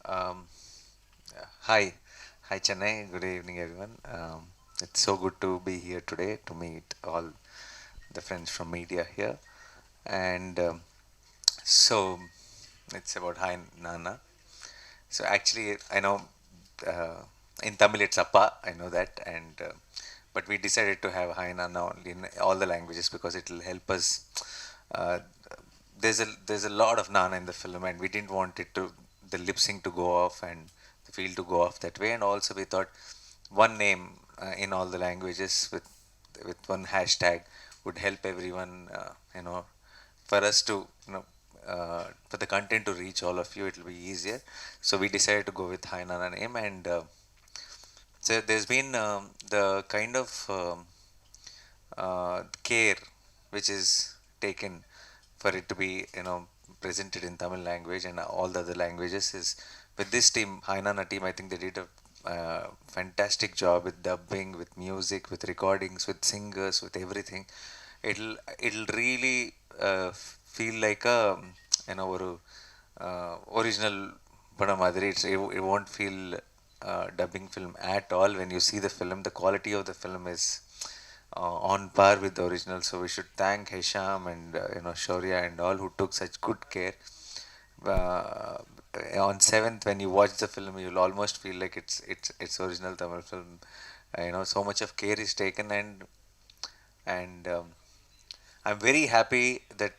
Um, Hi, hi Chennai. Good evening, everyone. It's so good to be here today to meet all the friends from media here. And so it's about Hi Nana. So actually, I know uh, in Tamil it's Appa. I know that, and but we decided to have Hi Nana only in all the languages because it will help us. Uh, there's a lot of Nana in the film, and we didn't want it to the lip sync to go off and the feel to go off that way. And also we thought one name in all the languages with one hashtag would help everyone. For us to for the content to reach all of you, it'll be easier. So we decided to go with Hi Nana name, and so there's been the kind of care which is taken for it to be presented in Tamil language and all the other languages is with this team, Hi Nana team. I think they did a fantastic job with dubbing, with music, with recordings, with singers, with everything. It'll really feel like a ஒரு original படம் மாதிரி it won't feel dubbing film at all. When you see the film, the quality of the film is on par with the original. So we should thank Hisham and Shaurya and all who took such good care. uh, on 7th, when you watch the film, you'll almost feel like it's original Tamil film. So much of care is taken, and I'm very happy that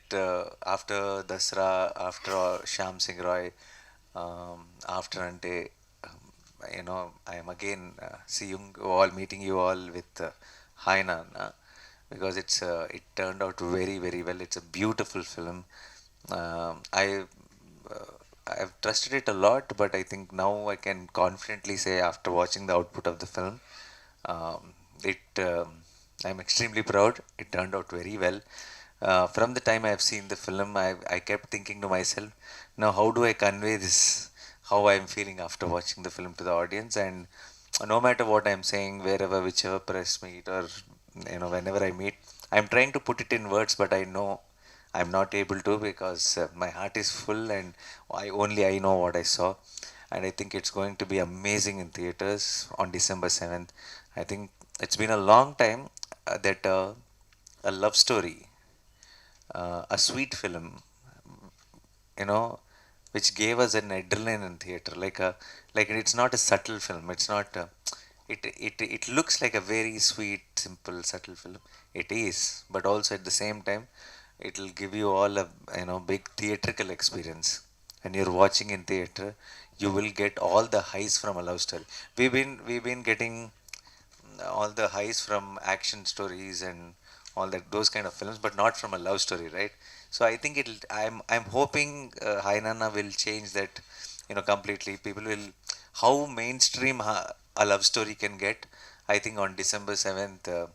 after Dasra, after Sham Singh Roy, after Ante, I am again seeing you all, meeting you all with Hainan, because it turned out very, very well. It's a beautiful film. Uh, I've trusted it a lot, but I think now I can confidently say after watching the output of the film, it I'm extremely proud. It turned out very well. From the time I've seen the film, I kept thinking to myself, now how do I convey this, how I'm feeling after watching the film to the audience? And no matter what I'm saying, wherever, whichever press meet or whenever I meet, I'm trying to put it in words, but I know I'm not able to because my heart is full and I know what I saw, and I think it's going to be amazing in theaters on December 7th. I think it's been a long time that a love story, a sweet film, you know, which gave us an adrenaline in theater. Like it's not a subtle film. It's not. It looks like a very sweet, simple, subtle film. It is, but also at the same time, it'll give you all a big theatrical experience. When you're watching in theater, you will get all the highs from a love story. We've been getting all the highs from action stories and all that, those kind of films, but not from a love story, right? So I think I'm hoping Hai Nana will change that, completely. People will how mainstream a love story can get. I think on December 7th,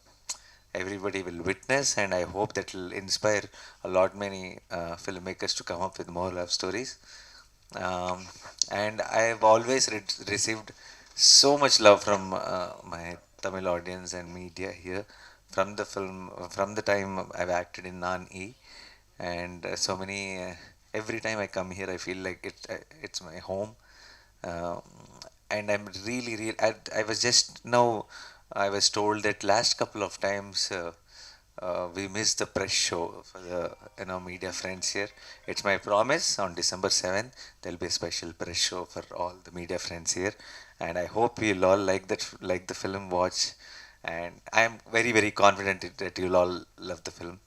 everybody will witness, and I hope that will inspire a lot many filmmakers to come up with more love stories. um, and I've always received so much love from my Tamil audience and media here from the film, from the time I've acted in Nani, and so many. Every time I come here, I feel like it's my home, um, and I'm really, really. I was just now. I was told that last couple of times. We missed the press show for the media friends here. It's my promise on December 7th there'll be a special press show for all the media friends here, and I hope you'll all like the film, watch, and I am very, very confident that you'll all love the film,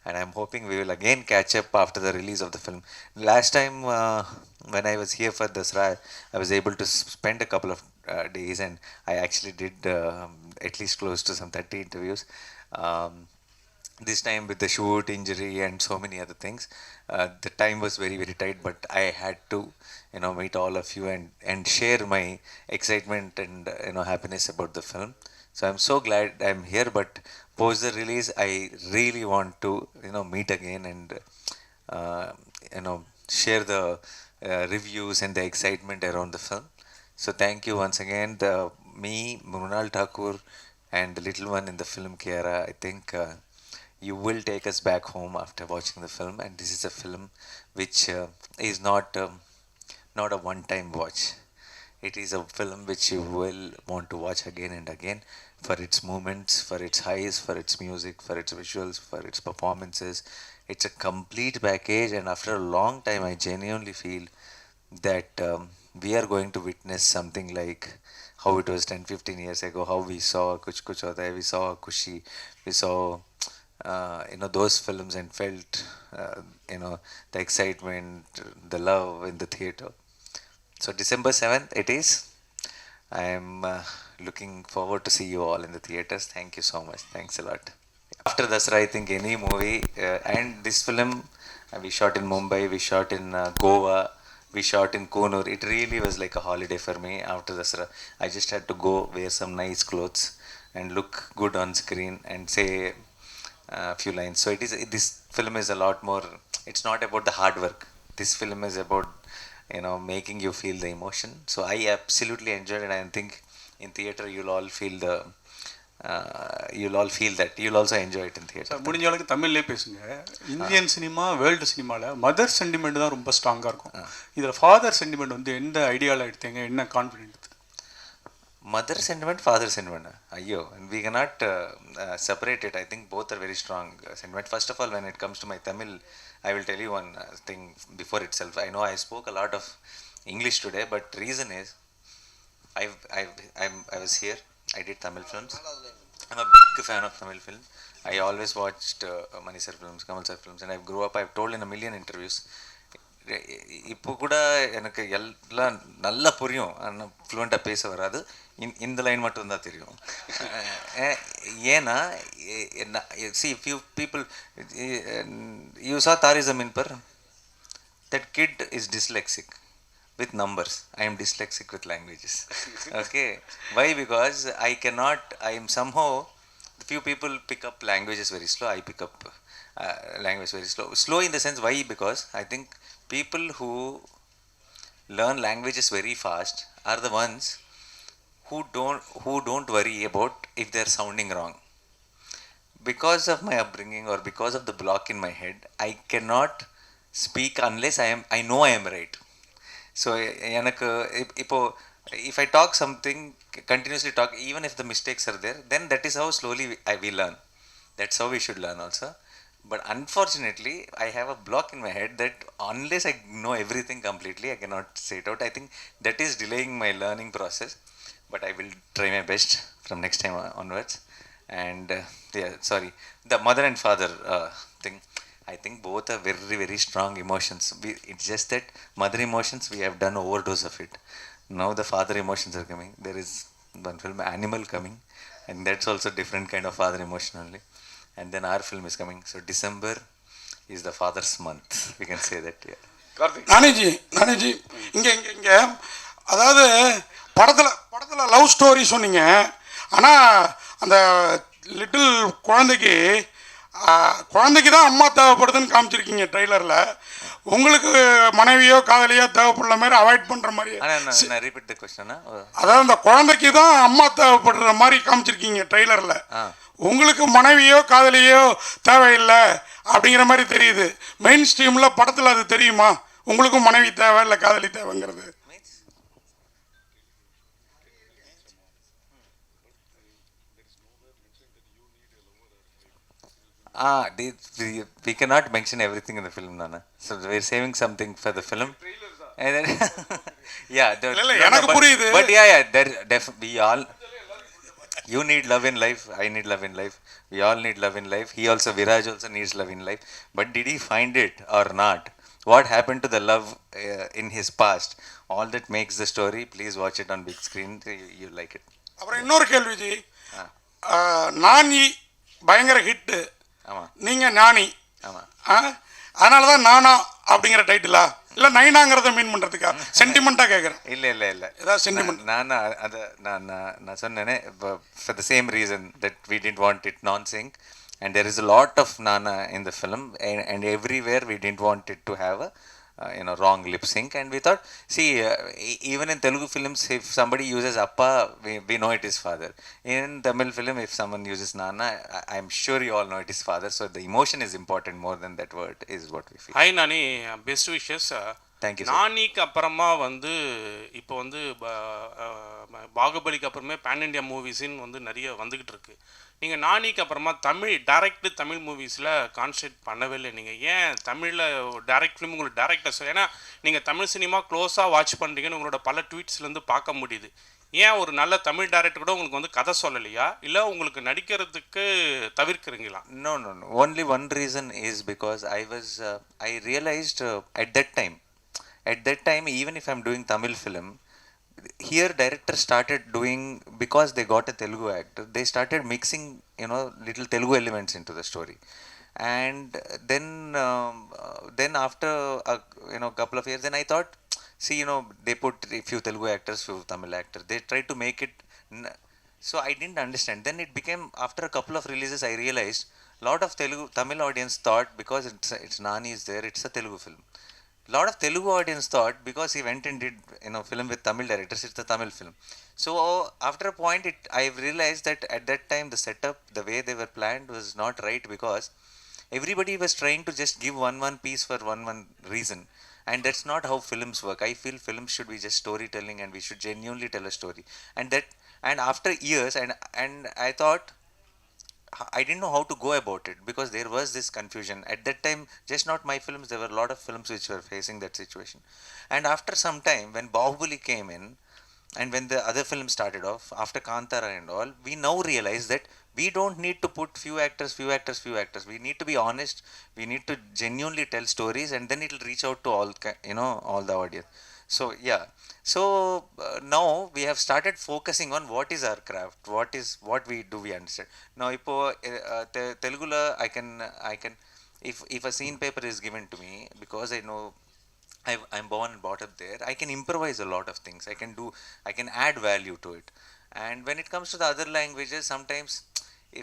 and I'm hoping we will again catch up after the release of the film. Last time when I was here for Dasra, I was able to spend a couple of days, and I actually did at least close to some 30 interviews. Um, this time with the shoot injury and so many other things, the time was very, very tight, but I had to meet all of you and share my excitement and happiness about the film. So I'm so glad I'm here, but post the release I really want to meet again and uh, share the reviews and the excitement around the film. So thank you once again, me, Mrunal Thakur, and the little one in the film, Kiara. I think you will take us back home after watching the film, and this is a film which is not not a one-time watch. It is a film which you will want to watch again and again for its moments, for its highs, for its music, for its visuals, for its performances. It's a complete package, and after a long time, I genuinely feel that we are going to witness something like how it was 10, 15 years ago, how we saw Kuch Kuch Hota Hai, we saw Kushi, we saw, those films and felt, the excitement, the love in the theater. So December 7th it is. I am looking forward to see you all in the theaters. Thank you so much. Thanks a lot. After Dasra, I think any movie, and this film, we shot in Mumbai, we shot in Goa, we shot in Konur. It really was like a holiday for me after Dasra. I just had to go wear some nice clothes and look good on screen and say a few lines. So this film is a lot more. It's not about the hard work. This film is about making you feel the emotion. So I absolutely enjoyed it. I think in theater you'll all feel that. You'll also enjoy it in theater. முடிஞ்ச அளவுக்கு தமிழ்லே பேசுங்க. Indian cinema world சினிமாவில் mother sentiment தான் ரொம்ப ஸ்ட்ராங்காக இருக்கும். இதில் father sentiment வந்து எந்த ஐடியாவில் எடுத்தீங்க, என்ன confident? Mother sentiment, father sentiment. Ayyo, and we cannot separate it. I think both are very strong sentiment. First of all, when it comes to my Tamil, I will tell you one thing before itself. I know I spoke a lot of English today, but reason is I was here. I did Tamil films. I'm a big fan of Tamil film. I always watched Mani sir films, Kamal sir films, and I grew up. I've told in a million interviews. இப்போ கூட எனக்கு எல்லாம் நல்லா புரியும், ஆனால் ஃப்ளூவெண்ட்டாக பேச வராது. இந்த லைன் மட்டும்தான் தெரியும். ஏன்னா சி ஃபியூ பீப்புள் யூ சா தாரி ஜமீன் per, that kid is dyslexic with numbers. I am dyslexic with languages. Okay, why? Because I am somehow, few people pick up languages very slow. I pick up language very slow in the sense, why? Because I think people who learn languages very fast are the ones who don't worry about if they're sounding wrong. Because of my upbringing or because of the block in my head, I cannot speak unless I know I am right. So எனக்கு இப்போ if I talk something, continuously talk, even if the mistakes are there, then that is how slowly we learn. That's how we should learn also. But unfortunately, I have a block in my head that unless I know everything completely, I cannot say it out. I think that is delaying my learning process. But I will try my best from next time onwards. And sorry, the mother and father thing. I think both are very, very strong emotions. It's just that mother emotions, we have done overdose of it. Now the father emotions are coming. There is one film, Animal, coming, and that's also different kind of father emotion only. And then our film is coming. So December is the father's month. We can say that. Yeah. நானிஜி இங்கே அதாவது படத்தில் love story சொன்னீங்க. ஆனால் அந்த little குழந்தைக்கு தான் அம்மா தேவைப்படுதுன்னு காமிச்சிருக்கீங்க ட்ரெய்லரில். உங்களுக்கு மனைவியோ காதலியோ தேவைப்படுற மாதிரி அவாய்ட் பண்ணுற மாதிரி, அதாவது அந்த குழந்தைக்கு தான் அம்மா தேவைப்படுற மாதிரி காமிச்சிருக்கீங்க ட்ரெய்லரில். உங்களுக்கு மனைவியோ காதலியோ தேவையில்லை அப்படிங்கிற மாதிரி தெரியுது. மெயின் ஸ்ட்ரீமில் படத்தில் அது தெரியுமா? உங்களுக்கும் மனைவி தேவை இல்லை காதலி தேவைங்கிறது. We cannot mention everything in the film, Nana. So we're saving something for the film. And then, yeah, but we all, you need love in life, I need love in life, we all need love in life. Viraj also needs love in life. But did he find it or not? What happened to the love in his past? All that makes the story. Please watch it on big screen. You like it. அப்புறம் இன்னொரு கேள்விஜி, நானி பயங்கர hit, நீங்கள் நானி, அதனால தான் நானா அப்படிங்கிற டைட்டிலா இல்லை நைனாங்கிறத மீன் பண்ணுறதுக்கா? சென்டிமெண்ட்டாக கேட்குறேன். இல்லை ஏதாவது சென்டிமெண்ட்? நானா அதை நான் சொன்னேனே, for the same reason that we didn't want it non-sync, and there is a lot of Nana in the film, and everywhere we didn't want it to have a wrong lip sync. And we thought, see, even in Telugu films, if somebody uses Appa, we know it is father. In Tamil film, if someone uses Nana, I'm sure you all know it is father. So the emotion is important more than that word, is what we feel. Hi Nani, best wishes. Thank you, sir. நானிக்கு அப்புறமா வந்து இப்போ வந்து பாகுபலிக்கு அப்புறமே pan India மூவிஸின்னு வந்து நிறைய வந்துக்கிட்டு இருக்கு. நீங்கள் நானிக்கு அப்புறமா தமிழ் மூவிஸில் கான்சன்ட்ரேட் பண்ணவே இல்லை. நீங்கள் ஏன் தமிழில் டைரக்ட் ஃபிலிம் உங்களுக்கு டேரக்டர்ஸ், ஏன்னா நீங்கள் தமிழ் சினிமா க்ளோஸாக வாட்ச் பண்ணுறீங்கன்னு உங்களோட பல ட்வீட்ஸ்லேருந்து பார்க்க முடியுது. ஏன் ஒரு நல்ல தமிழ் டைரக்டர் கூட உங்களுக்கு வந்து கதை சொல்லலையா, இல்லை உங்களுக்கு நடிக்கிறதுக்கு தவிர்க்கிறீங்களா? No, no, no. Only one reason is because I realized at that time, even if I'm doing Tamil film, here directors started doing, because they got a Telugu actor, they started mixing, little Telugu elements into the story. And then after a couple of years, then I thought, see, they put a few Telugu actors, few Tamil actors, they tried to make it so I didn't understand. Then it became, after a couple of releases, I realized lot of Tamil audience thought, because it's Nani is there, it's a Telugu film. Lot of Telugu audience thought, because he went and did film with Tamil directors, it's a Tamil film. So after a point, I realized that at that time the setup, the way they were planned was not right, because everybody was trying to just give one piece for one reason, and that's not how films work. I feel films should be just storytelling, and we should genuinely tell a story. And after years, and I thought, I didn't know how to go about it, because there was this confusion at that time. Just not my films, there were a lot of films which were facing that situation. And after some time, when Bahubali came in, and when the other films started off after Kantara and all, we now realize that we don't need to put few actors. We need to be honest, we need to genuinely tell stories, and then it will reach out to all the audience. So yeah, so now we have started focusing on what is our craft, what we understand. Now ipo Telugula, I can if a scene paper is given to me, because I know I'm born and brought up there, I can improvise a lot of things. I can add value to it. And when it comes to the other languages, sometimes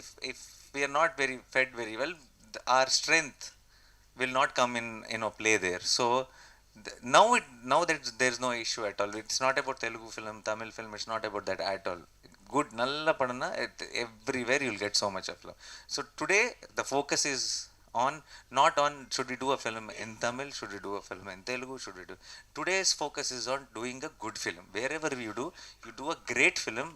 if we are not very fed very well, our strength will not come in play there. So now that there's no issue at all. It's not about Telugu film, Tamil film, it's not about that at all. Good nalla padana, everywhere you'll get so much of love. So today the focus is on, not on should we do a film in Tamil, should we do a film in Telugu, should we do. Today's focus is on doing a good film. Wherever you do a great film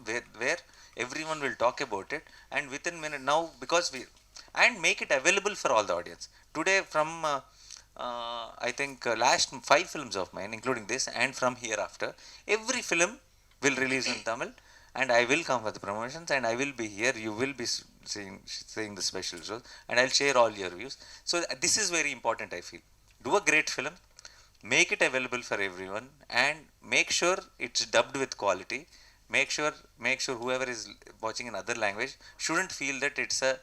where everyone will talk about it, and within minute now, because and make it available for all the audience. Today from I think last 5 films of mine, including this, and from hereafter, every film will release in Tamil, and I will come for the promotions, and I will be here. You will be seeing the special shows, and I'll share all your views. So this is very important, I feel. Do a great film, make it available for everyone, and make sure it's dubbed with quality. Make sure whoever is watching in other language shouldn't feel that it's a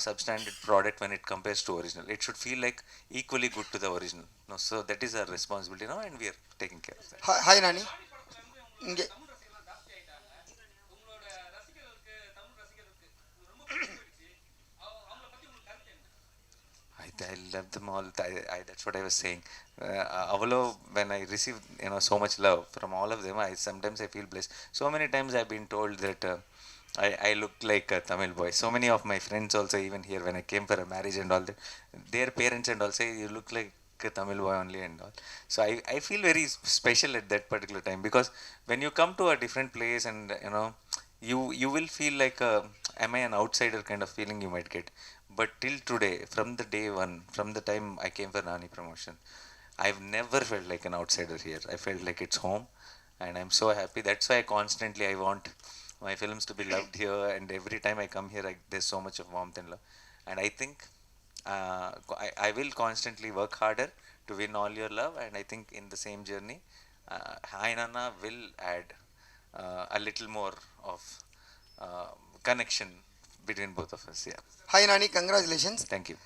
substandard product when it compares to original. It should feel like equally good to the original. No, so that is our responsibility now, and we are taking care of that. Hi Nani. இங்கே I love them all. That's what I was saying. When I receive so much love from all of them, sometimes I feel blessed. So many times I've been told that I look like a Tamil boy. So many of my friends also, even here when I came for a marriage and all that, their parents and all say you look like a Tamil boy only and all. So I feel very special at that particular time, because when you come to a different place, and you will feel like am I an outsider kind of feeling you might get. But till today, from the day one, from the time I came for Nani promotion, I've never felt like an outsider here. I felt like it's home, and I'm so happy. That's why I want my films to be loved here, and every time I come here, there's so much of warmth and love. And I think I will constantly work harder to win all your love, and I think in the same journey, Hi Nanna will add a little more of connection between both of us. Yeah. Hi Nani, congratulations. Thank you.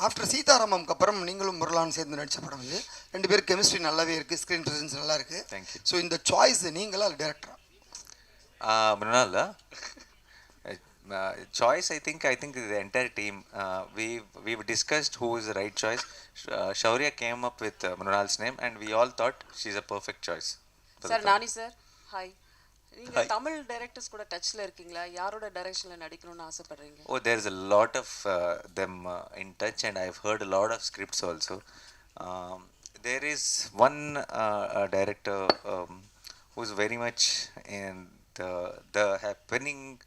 After சீதாராமம்க்கு அப்புறம் நீங்களும் முரளான் சேர்ந்து நடித்த படம் இது. 2 பேர் chemistry நல்லாவே இருக்குது, ஸ்க்ரீன் ப்ரெசன்ஸ் நல்லா இருக்குது. தேங்க்யூ. ஸோ இந்த சாய்ஸ் நீங்களா டேரக்டரா? Mrinal, choice, I think the entire team, we've discussed who is the right choice. Shaurya came up with Mrinal's name, and we all thought she's a perfect choice. Sir, Nani sir, hi. நீங்க Tamil directors கூட டச்ல இருக்கீங்களா? யாரோட டைரக்ஷன்ல நடிக்கணும்னு ஆசைப்படுறீங்க? Oh, there's a lot of them in touch, and I've heard a lot of scripts also. there is one director who's very much in the happening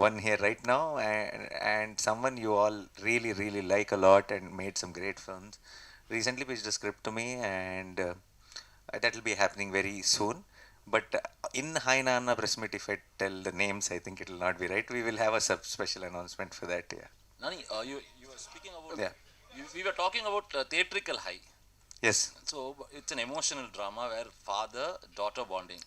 one here right now, and someone you all really like a lot and made some great films. Recently pitched a script to me, and that will be happening very soon. But in Hi Nanna press meet, if I tell the names, I think it will not be right. We will have a special announcement for that. Yeah. Nani, you were speaking about. Yeah. We were talking about theatrical high. Yes. So it's an emotional drama where father-daughter bonding.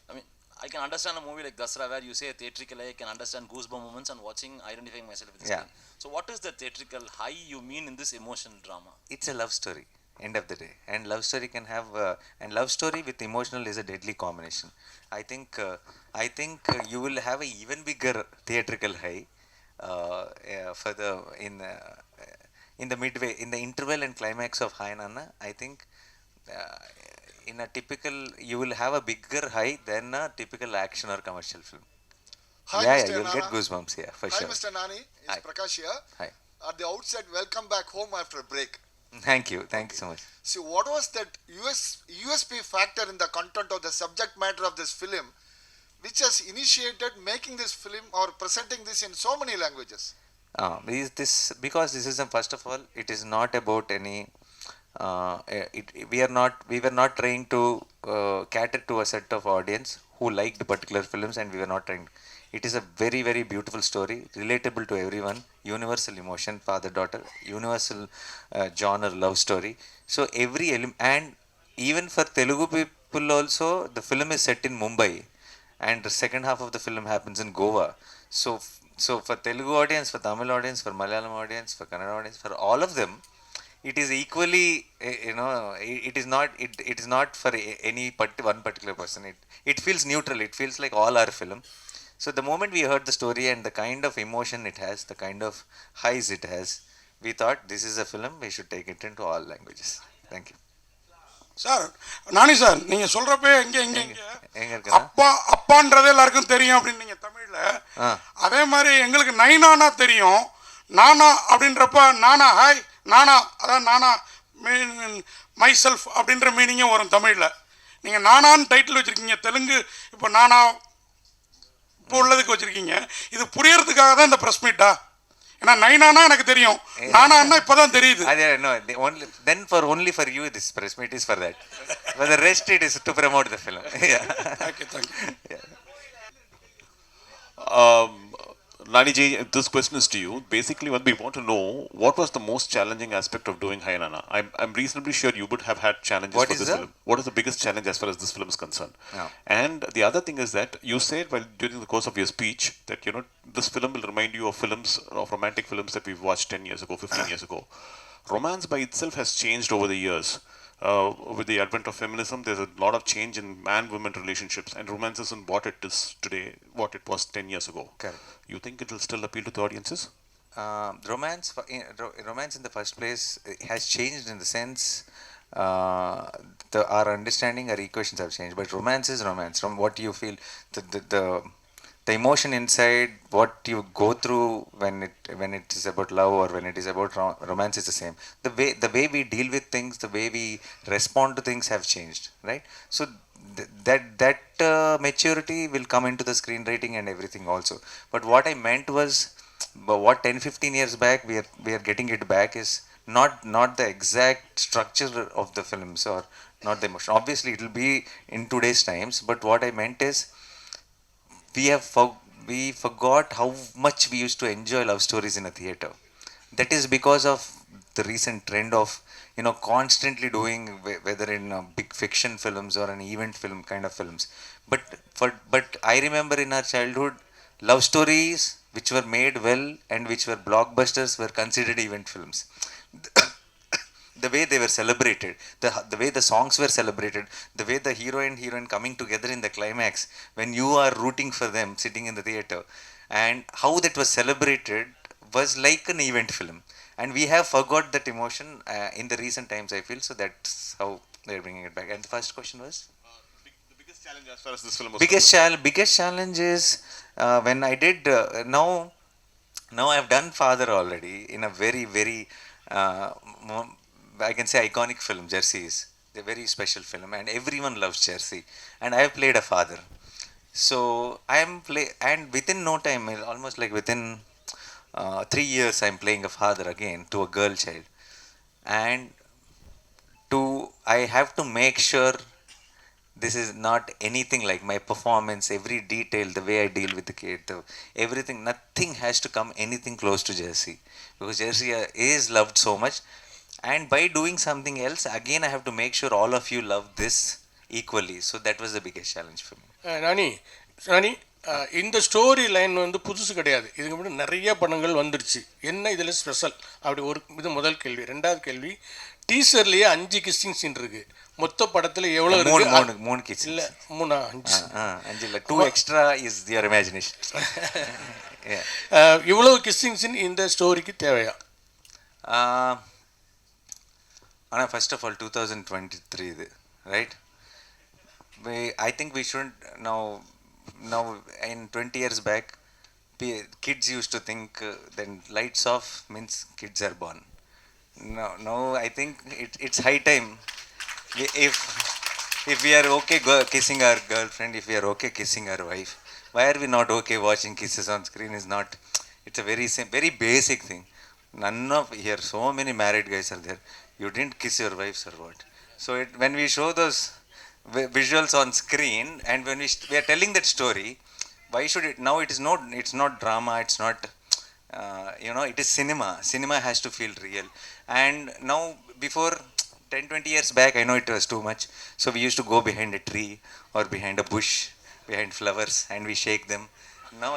I mean, I can understand a movie like Dasra where you say a theatrical high. I can understand goosebump moments and watching, identifying myself with the Yeah. screen. So what is the theatrical high you mean in this emotional drama? It's a love story. End of the day, and love story can have and love story with emotional is a deadly combination. I think you will have a even bigger theatrical high for the in the midway, in the interval and climax of Hi Nanna. I think uh, in a typical, you will have a bigger high than a typical action or commercial film. Hi, Yeah, Mr. you'll get Nana. goosebumps. Yeah, for Hi, sure. Mr. Nani. It's Hi. Prakash here. Hi. At the outset, welcome back home after a break. Thank you. Thank you so much. See, what was that USP factor in the content of the subject matter of this film, which has initiated making this film or presenting this in so many languages? Is this because this is first of all, it is not about any. We were not trying to cater to a set of audience who liked particular films, and we were not trying. It is a very beautiful story, relatable to everyone. Universal emotion, father daughter, universal genre love story. So every and even for Telugu people also, the film is set in Mumbai, and the second half of the film happens in Goa. So so for Telugu audience, for Tamil audience, for Malayalam audience, for Kannada audience, for all of them, it is equally, it is not for any one particular person. It feels neutral. It feels like all our film. So the moment we heard the story and the kind of emotion it has, the kind of highs it has, we thought this is a film, we should take it into all languages. Thank you. Sir Nani sir நீங்கள் சொல்கிறப்ப எங்கே எங்கே இங்கே எங்க இருக்குன்னா அப்பா அப்பான்றது எல்லாருக்கும் தெரியும் அப்படின்னு நீங்கள் தமிழில், அதே மாதிரி எங்களுக்கு நைனானா தெரியும். நானா அப்படின்றப்ப நானா ஹாய் நானா, அதான் நானா மீன் மை செல்ஃப் அப்படின்ற மீனிங்கும் வரும் தமிழில். நீங்கள் நானான்னு டைட்டில் வச்சுருக்கீங்க தெலுங்கு, இப்போ நானா இப்போ உள்ளதுக்கு வச்சுருக்கீங்க. இது புரியறதுக்காக தான் இந்த ப்ரெஸ் மீட்டா? ஏன்னா நைனானா எனக்கு தெரியும், நானான்னா இப்போ தான் தெரியுது. No, then only for you this press meet is for that. For the rest it is to promote the film. Yeah. Thank you thank you. Yeah. Nani ji, this question is to you. Basically, what we want to know, what was the most challenging aspect of doing Hi Nanna? I'm reasonably sure you would have had challenges What for is this film. What is the biggest challenge as far as this film is concerned? Yeah. And the other thing is that you said, well, during the course of your speech, that this film will remind you of films, of romantic films that we've watched 10 years ago, 15 years ago. Romance by itself has changed over the years. With the advent of feminism, there's a lot of change in man-woman relationships, and romance isn't what it is today, what it was 10 years ago. Correct. You think it will still appeal to the audiences? Romance in the first place has changed in the sense our understanding, our equations have changed. But romance is romance. From what you feel, the emotion inside, what you go through when it is about love or when it is about romance is the same. The way we deal with things, the way we respond to things have changed, right? So that maturity will come into the screenwriting and everything also. But what I meant was, what 10-15 years back we are getting it back is not the exact structure of the films or not the emotion. Obviously it will be in today's times, but what I meant is we forgot how much we used to enjoy love stories in a theater. That is because of the recent trend of constantly doing, whether in big fiction films or an event film kind of films. But I remember in our childhood, love stories which were made well and which were blockbusters were considered event films. The way they were celebrated, the way the songs were celebrated, the way the hero and heroine coming together in the climax when you are rooting for them sitting in the theater, and how that was celebrated was like an event film. And we have forgot that emotion in the recent times, I feel. So that's how they're bringing it back. And the first question was? The biggest challenge as far as this film was Biggest challenge is when I did, now I've done father already in a very I can say iconic film. Jersey is a very special film, and everyone loves Jersey. And I have played a father, so I am play, and within no time, almost like within 3 years, I'm playing a father again to a girl child, and I have to make sure this is not anything like my performance, every detail, the way I deal with the kid, everything, nothing has to come anything close to Jersey, because Jersey is loved so much. And by doing something else, again, I have to make sure all of you love this equally. So that was the biggest challenge for me. நானி நானி இந்த story line வந்து புதுசு கிடையாது. இதுக்கு முன்னாடி நிறைய படங்கள் வந்துடுச்சு. என்ன இதில் ஸ்பெஷல் அப்படி ஒரு இது முதல் கேள்வி. ரெண்டாவது கேள்வி, டீசர்லேயே 5 கிஸ்ஸிங் சீன் இருக்கு. மொத்த படத்தில் எவ்வளோ இருக்கு? மூணு கிஸ் இல்லை 3 5 5 இல்லை 2 எக்ஸ்ட்ரா இஸ் யுவர் இமேஜினேஷன். இவ்வளோ கிஸ்ஸிங் சீன் இந்த ஸ்டோரிக்கு தேவையா? ஆனால் ஃபர்ஸ்ட் ஆஃப் ஆல் 2023 இது right. I think we shouldn't now in 20 years back, kids used to think then lights off means kids are born. Now I think it's high time. If we are okay kissing our girlfriend, if we are okay kissing our wife, why are we not okay watching kisses on screen? Is not, it's a very basic thing. None of here, so many married guys are there. You didn't kiss your wives or what? So when we show those visuals on screen, and when we are telling that story, why should it now? It's not drama, it's not it is cinema has to feel real. And now, before 10-20 years back, I know it was too much, so we used to go behind a tree or behind a bush, behind flowers, and we shake them. Now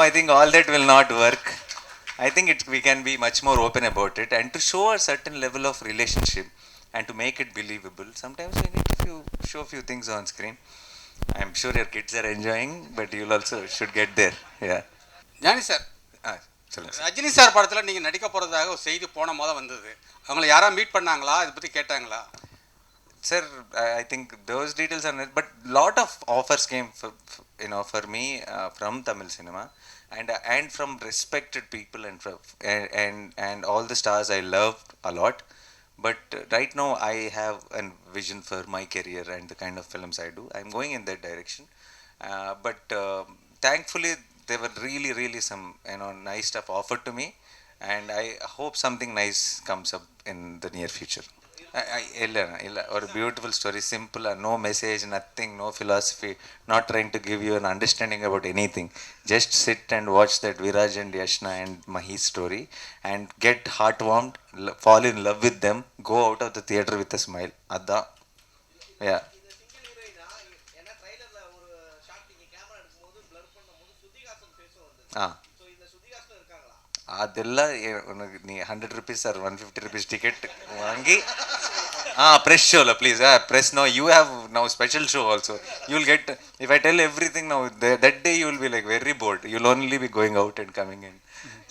I think all that will not work. I think we can be much more open about it, and to show a certain level of relationship and to make it believable, sometimes we need to show a few things on screen. I'm sure your kids are enjoying, but you'll also should get there. Yeah. ஞானி sir, சொல்லுங்க. Rajini sir படத்தில் நீங்கள் நடிக்க போகிறதாக ஒரு செய்தி போன மொதல் வந்தது. அவங்கள யாராவது மீட் பண்ணாங்களா? இதை பற்றி கேட்டாங்களா? Sir, I think those details are not, but lot of offers came for me from Tamil cinema, and from respected people, and all the stars I loved a lot. But right now I have a vision for my career and the kind of films I do. I'm going in that direction. But thankfully there were really some nice stuff offered to me, and I hope something nice comes up in the near future. Illa, or a beautiful story, simple, no message, nothing, no philosophy, not trying to give you an understanding about anything. Just sit and watch that Viraj and Yashna and Mahi's story and get heartwarmed, fall in love with them, go out of the theater with a smile. Adda. Yeah. அதெல்லாம் உனக்கு நீ 100 rupees or 150 rupees ticket வாங்கி press show la please. Press now, you have now special show also. You will get, if I tell everything now, that day you will be like very bored. You will only be going out and coming in.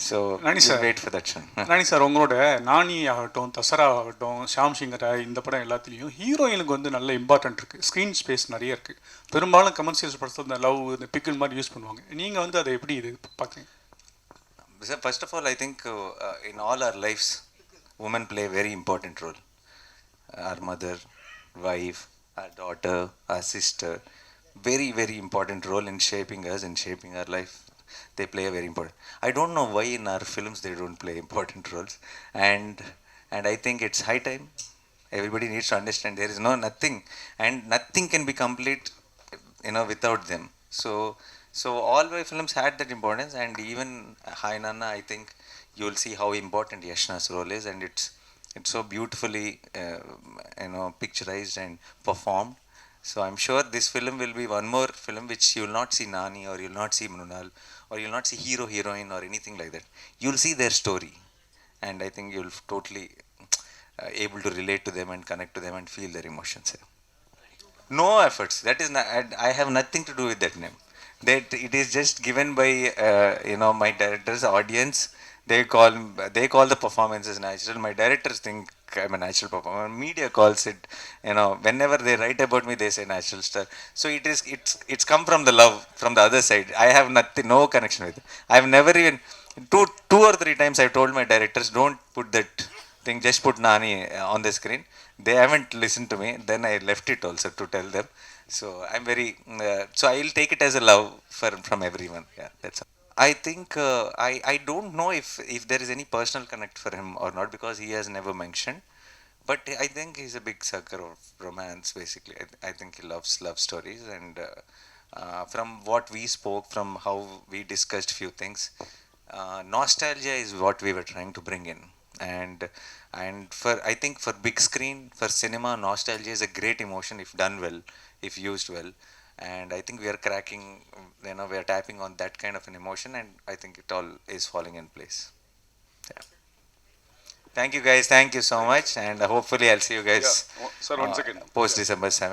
So Nani sir, wait for that show. Nani sir, உங்களோட நானி ஆகட்டும், தசரா ஆகட்டும், ஷாம் சிங்கரா, இந்த படம் எல்லாத்துலேயும் ஹீரோயினுக்கு வந்து நல்ல important இருக்குது. ஸ்க்ரீன் ஸ்பேஸ் நிறைய இருக்குது. பெரும்பாலும் கமர்ஷியல்ஸ் படத்தில் இந்த லவ், இந்த பிக்கிள் மாதிரி யூஸ் பண்ணுவாங்க. நீங்கள் வந்து அதை எப்படி இது பார்க்குறீங்க? First of all, I think in all our lives, women play a very important role. Our mother, wife, our daughter, our sister, very important role in shaping us and shaping our life. They play a very important. I don't know why in our films they don't play important roles, and I think it's high time. Everybody needs to understand there is nothing, and nothing can be complete, without them. So all my films had that importance, and even Hi Nanna, I think you will see how important Yashna's role is, and it's so beautifully picturized and performed. So I'm sure this film will be one more film which you will not see Nani, or you will not see Mrunal, or you will not see hero heroine or anything like that. You will see their story, and I think you will totally able to relate to them and connect to them and feel their emotions. No efforts. That is not, I have nothing to do with that name. That it is just given by my director's audience. They call the performances natural. My directors think I'm a natural performer. Media calls it, whenever they write about me, they say natural star. So it's come from the love from the other side. I have no connection with it. I've never even two or three times I've told my directors, don't put that think just put Nani on the screen. They haven't listened to me. Then I left it also to tell them. So I'm very. So I'll take it as a love from everyone. Yeah, that's all. I think I don't know if there is any personal connect for him or not because he has never mentioned. But I think he's a big sucker of romance. Basically, I think he loves love stories, and from what we spoke, from how we discussed few things, nostalgia is what we were trying to bring in, and for I think for big screen, for cinema, nostalgia is a great emotion if done well, if used well, and I think we are cracking, we are tapping on that kind of an emotion, and I think it all is falling in place. Yeah. Thank you guys. Thank you so much, and hopefully I'll see you guys Sir, once again. post December 7th.